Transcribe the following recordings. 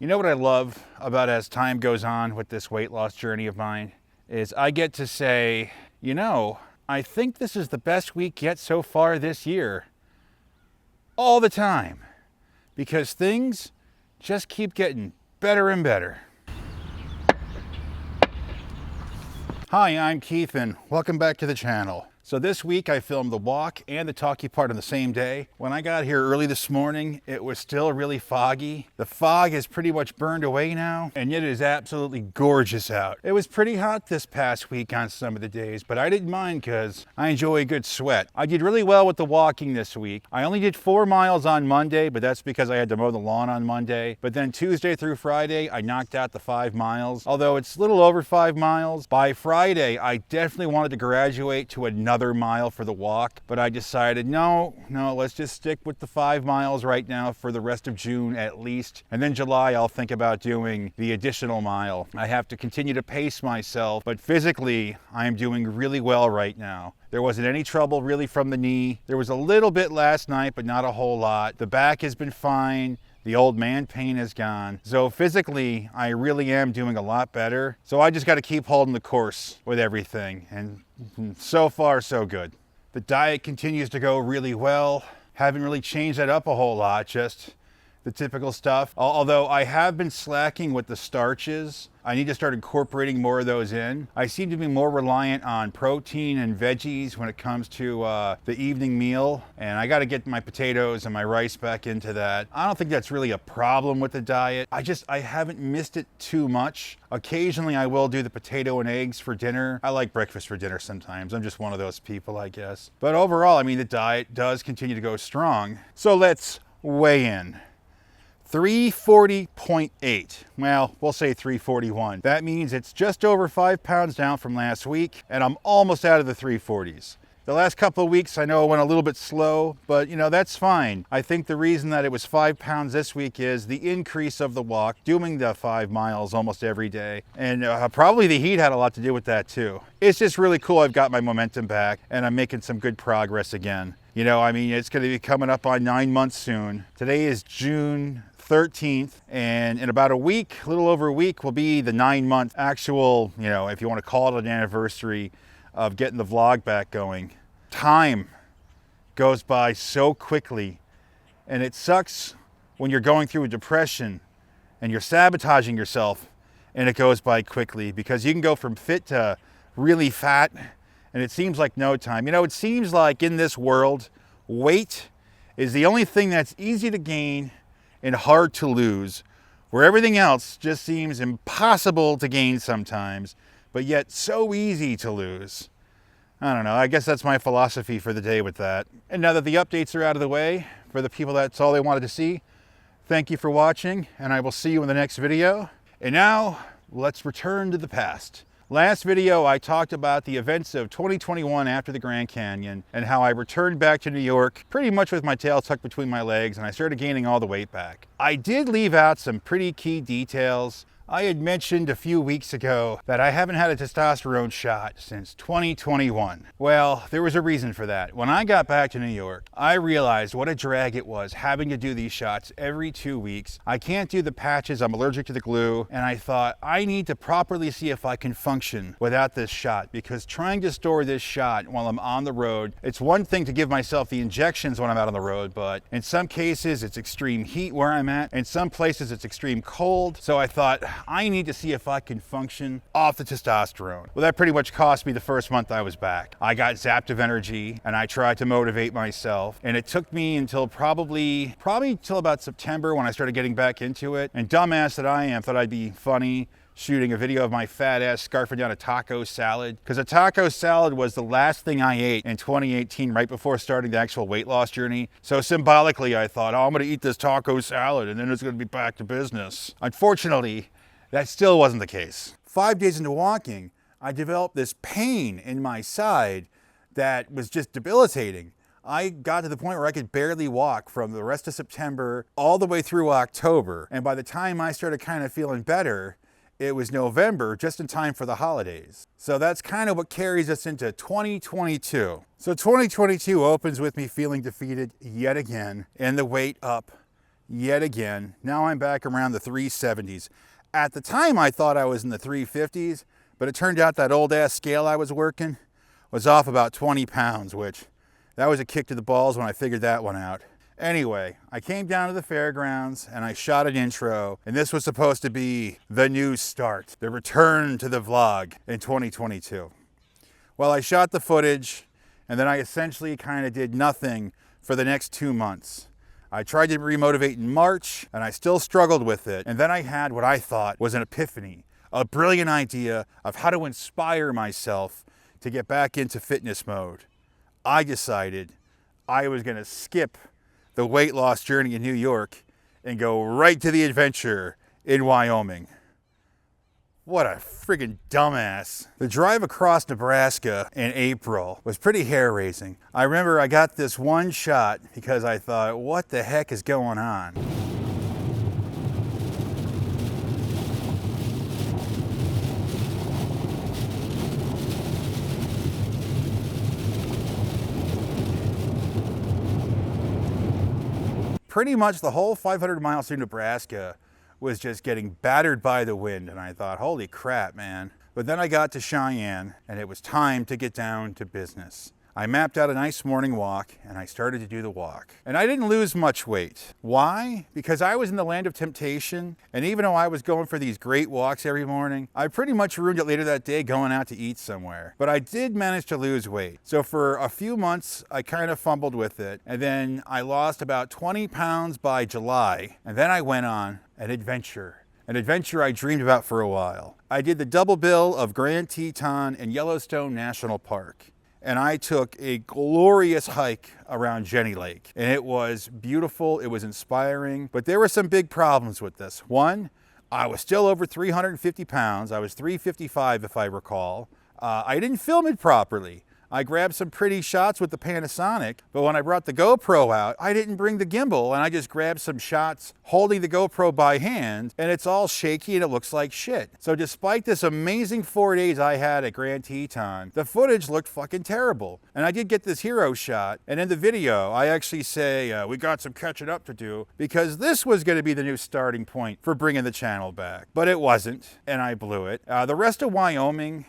You know what I love about as time goes on with this weight loss journey of mine is I get to say, I think this is the best week yet so far this year. All the time. Because things just keep getting better and better. Hi, I'm Keith and welcome back to the channel. So this week I filmed the walk and the talkie part on the same day. When I got here early this morning, it was still really foggy. The fog is pretty much burned away now, and yet it is absolutely gorgeous out. It was pretty hot this past week on some of the days, but I didn't mind because I enjoy a good sweat. I did really well with the walking this week. I only did 4 miles on Monday, but that's because I had to mow the lawn on Monday. But then Tuesday through Friday, I knocked out the 5 miles. Although it's a little over 5 miles. By Friday, I definitely wanted to graduate to another mile for the walk, but I decided no, let's just stick with the 5 miles right now for the rest of June at least, and then July I'll think about doing the additional mile. I have to continue to pace myself, but physically I am doing really well right now. There wasn't any trouble really from the knee. There was a little bit last night, but not a whole lot. The back has been fine. The old man pain is gone. So physically, I really am doing a lot better. So I just got to keep holding the course with everything. And so far, so good. The diet continues to go really well. Haven't really changed that up a whole lot, just the typical stuff. Although I have been slacking with the starches. I need to start incorporating more of those in. I seem to be more reliant on protein and veggies when it comes to the evening meal, and I got to get my potatoes and my rice back into that. I don't think that's really a problem with the diet. I haven't missed it too much. Occasionally I will do the potato and eggs for dinner. I like breakfast for dinner sometimes. I'm just one of those people, I guess. But overall, I mean, the diet does continue to go strong. So let's weigh in. 340.8. Well, we'll say 341. That means it's just over 5 pounds down from last week, and I'm almost out of the 340s. The last couple of weeks, I know I went a little bit slow, but that's fine. I think the reason that it was 5 pounds this week is the increase of the walk, doing the 5 miles almost every day. And probably the heat had a lot to do with that too. It's just really cool. I've got my momentum back and I'm making some good progress again. It's going to be coming up on 9 months soon. Today is June 13th, and in about a week, a little over a week, will be the 9-month actual, if you want to call it an anniversary of getting the vlog back going. Time goes by so quickly, and it sucks when you're going through a depression and you're sabotaging yourself and it goes by quickly, because you can go from fit to really fat and it seems like no time. It seems like in this world, weight is the only thing that's easy to gain and hard to lose, where everything else just seems impossible to gain sometimes, but yet so easy to lose. I don't know, I guess that's my philosophy for the day with that. And now that the updates are out of the way, for the people that's all they wanted to see, thank you for watching, and I will see you in the next video. And now, let's return to the past. Last video, I talked about the events of 2021 after the Grand Canyon and how I returned back to New York pretty much with my tail tucked between my legs, and I started gaining all the weight back. I did leave out some pretty key details. I had mentioned a few weeks ago that I haven't had a testosterone shot since 2021. Well, there was a reason for that. When I got back to New York, I realized what a drag it was having to do these shots every 2 weeks. I can't do the patches, I'm allergic to the glue, and I thought I need to properly see if I can function without this shot, because trying to store this shot while I'm on the road, it's one thing to give myself the injections when I'm out on the road, but in some cases it's extreme heat where I'm at, in some places it's extreme cold, so I thought, I need to see if I can function off the testosterone. Well, that pretty much cost me the first month I was back. I got zapped of energy and I tried to motivate myself, and it took me until probably till about September when I started getting back into it. And dumbass that I am, thought I'd be funny shooting a video of my fat ass scarfing down a taco salad, because a taco salad was the last thing I ate in 2018 right before starting the actual weight loss journey. So symbolically I thought, I'm gonna eat this taco salad and then it's gonna be back to business. Unfortunately, that still wasn't the case. 5 days into walking, I developed this pain in my side that was just debilitating. I got to the point where I could barely walk from the rest of September all the way through October. And by the time I started kind of feeling better, it was November, just in time for the holidays. So that's kind of what carries us into 2022. So 2022 opens with me feeling defeated yet again, and the weight up yet again. Now I'm back around the 370s. At the time I thought I was in the 350s, but it turned out that old ass scale I was working was off about 20 pounds, which that was a kick to the balls when I figured that one out. Anyway, I came down to the fairgrounds and I shot an intro, and this was supposed to be the new start, the return to the vlog in 2022. Well, I shot the footage and then I essentially kind of did nothing for the next 2 months. I tried to remotivate in March and I still struggled with it. And then I had what I thought was an epiphany, a brilliant idea of how to inspire myself to get back into fitness mode. I decided I was gonna skip the weight loss journey in New York and go right to the adventure in Wyoming. What a friggin' dumbass. The drive across Nebraska in April was pretty hair-raising. I remember I got this one shot because I thought, what the heck is going on? Pretty much the whole 500 miles through Nebraska was just getting battered by the wind, and I thought, holy crap, man. But then I got to Cheyenne and it was time to get down to business. I mapped out a nice morning walk and I started to do the walk. And I didn't lose much weight. Why? Because I was in the land of temptation, and even though I was going for these great walks every morning, I pretty much ruined it later that day going out to eat somewhere. But I did manage to lose weight. So for a few months, I kind of fumbled with it. And then I lost about 20 pounds by July. And then I went on an adventure I dreamed about for a while. I did the double bill of Grand Teton and Yellowstone National Park. And I took a glorious hike around Jenny Lake. And it was beautiful, it was inspiring, but there were some big problems with this. One, I was still over 350 pounds. I was 355 if I recall. I didn't film it properly. I grabbed some pretty shots with the Panasonic, but when I brought the GoPro out, I didn't bring the gimbal, and I just grabbed some shots holding the GoPro by hand, and it's all shaky and it looks like shit. So despite this amazing 4 days I had at Grand Teton, the footage looked fucking terrible. And I did get this hero shot, and in the video, I actually say, we got some catching up to do, because this was gonna be the new starting point for bringing the channel back. But it wasn't, and I blew it. The rest of Wyoming,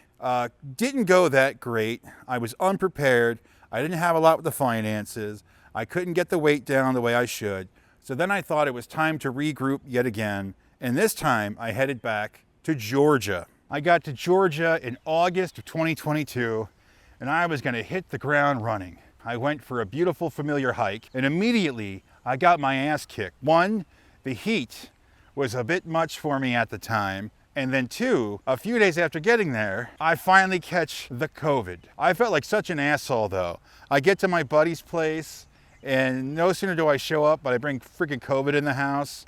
didn't go that great. I was unprepared. I didn't have a lot with the finances. I couldn't get the weight down the way I should. So then I thought it was time to regroup yet again. And this time I headed back to Georgia. I got to Georgia in August of 2022 and I was gonna hit the ground running. I went for a beautiful familiar hike and immediately I got my ass kicked. One, the heat was a bit much for me at the time. And then two, a few days after getting there, I finally catch the COVID. I felt like such an asshole though. I get to my buddy's place and no sooner do I show up, but I bring freaking COVID in the house.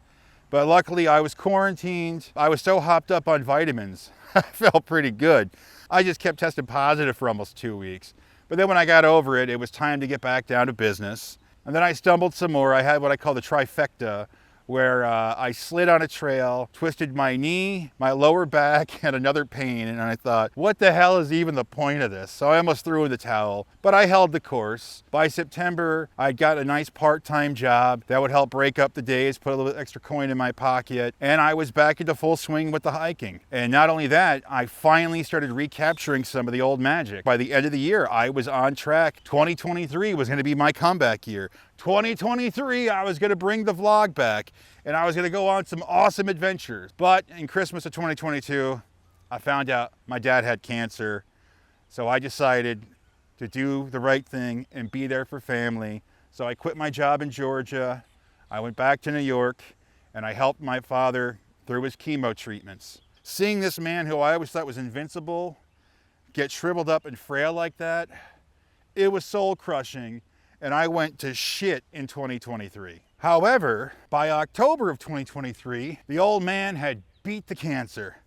But luckily I was quarantined. I was so hopped up on vitamins. I felt pretty good. I just kept testing positive for almost 2 weeks. But then when I got over it, it was time to get back down to business. And then I stumbled some more. I had what I call the trifecta, where I slid on a trail, twisted my knee, my lower back, and another pain. And I thought, what the hell is even the point of this? So I almost threw in the towel, but I held the course. By September, I got a nice part-time job that would help break up the days, put a little bit extra coin in my pocket, and I was back into full swing with the hiking. And not only that, I finally started recapturing some of the old magic. By the end of the year, I was on track. 2023 was gonna be my comeback year. 2023, I was gonna bring the vlog back and I was gonna go on some awesome adventures. But in Christmas of 2022, I found out my dad had cancer. So I decided to do the right thing and be there for family. So I quit my job in Georgia. I went back to New York and I helped my father through his chemo treatments. Seeing this man who I always thought was invincible get shriveled up and frail like that, it was soul crushing. And I went to shit in 2023. However, by October of 2023, the old man had beat the cancer.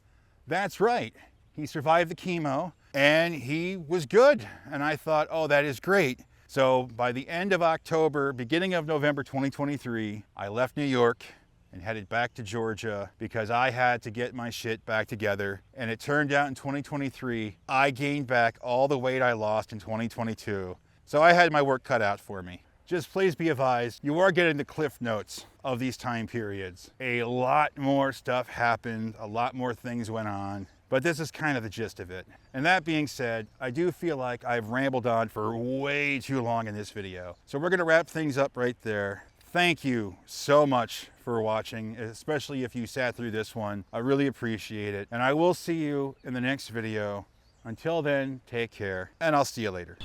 That's right, he survived the chemo and he was good. And I thought, oh, that is great. So by the end of October, beginning of November 2023, I left New York and headed back to Georgia because I had to get my shit back together. And it turned out in 2023, I gained back all the weight I lost in 2022. So I had my work cut out for me. just please be advised, you are getting the cliff notes of these time periods. A lot more stuff happened, a lot more things went on, but this is kind of the gist of it. And that being said, I do feel like I've rambled on for way too long in this video. So we're gonna wrap things up right there. Thank you so much for watching, especially if you sat through this one. I really appreciate it. And I will see you in the next video. Until then, take care, and I'll see you later.